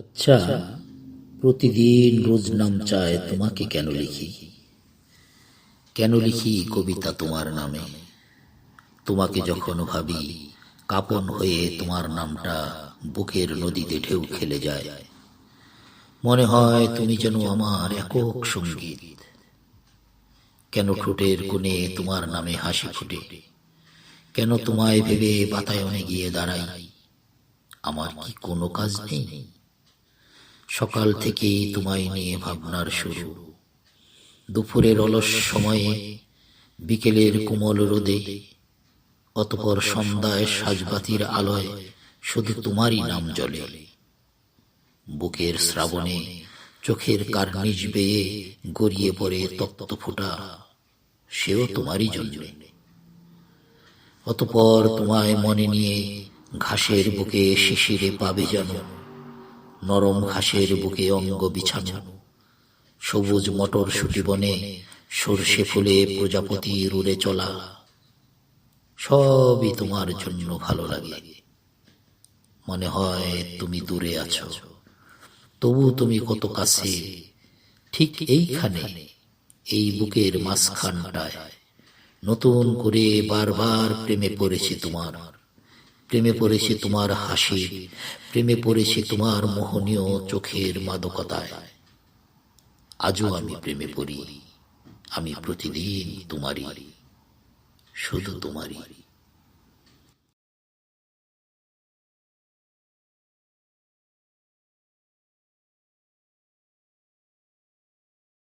আচ্ছা, প্রতিদিন রোজ নাম চায় তোমাকে কেন লিখি? কেন লিখি কবিতা তোমার নামে? তোমাকে যখন ভাবি, কাপন হয়ে তোমার নামটা বুকের নদীতে ঢেউ খেলে যায়। মনে হয় তুমি যেন আমার একক সঙ্গীত। কেন ঠোঁটের কোণে তোমার নামে হাসি ফুটে? কেন তোমায় ভেবে বাতায়নে গিয়ে দাঁড়াই? আমার কি কোনো কাজ নেই? সকাল থেকেই তোমায় নিয়ে ভাবনার শুরু। দুপুরের অলস সময়ে, বিকেলের কোমল রোদে, অতঃপর সন্ধ্যায় সাজবাতির আলোয় শুধু তোমারই নাম জ্বলে। বুকের শ্রাবণে চোখের কার্নিশ বেয়ে গড়িয়ে পড়ে তপ্ত ফোঁটা, সেও তোমারই জন্য। অতঃপর তোমায় মনে নিয়ে ঘাসের বুকে শিশিরে পা ভেজানো, নরম ঘাসের বুকে অঙ্গ বিছানো, সবুজ মটরশুঁটি বনে সর্ষে ফুলে প্রজাপতির উড়ে চলা, সবই তোমার জন্য ভালো লাগে। মনে হয় তুমি দূরে আছো, তবু তুমি কত কাছে। ঠিক এইখানে, এই বুকের মাঝখানটায় নতুন করে বারবার প্রেমে পড়েছি তোমার। প্রেমে পড়েছি তোমার হাসি, প্রেমে পড়েছি তোমার মোহনীয় চোখের মাদকতায়। আজও আমি প্রেমে পড়ি, আমি প্রতিদিন তোমারই, শুধু তোমারই।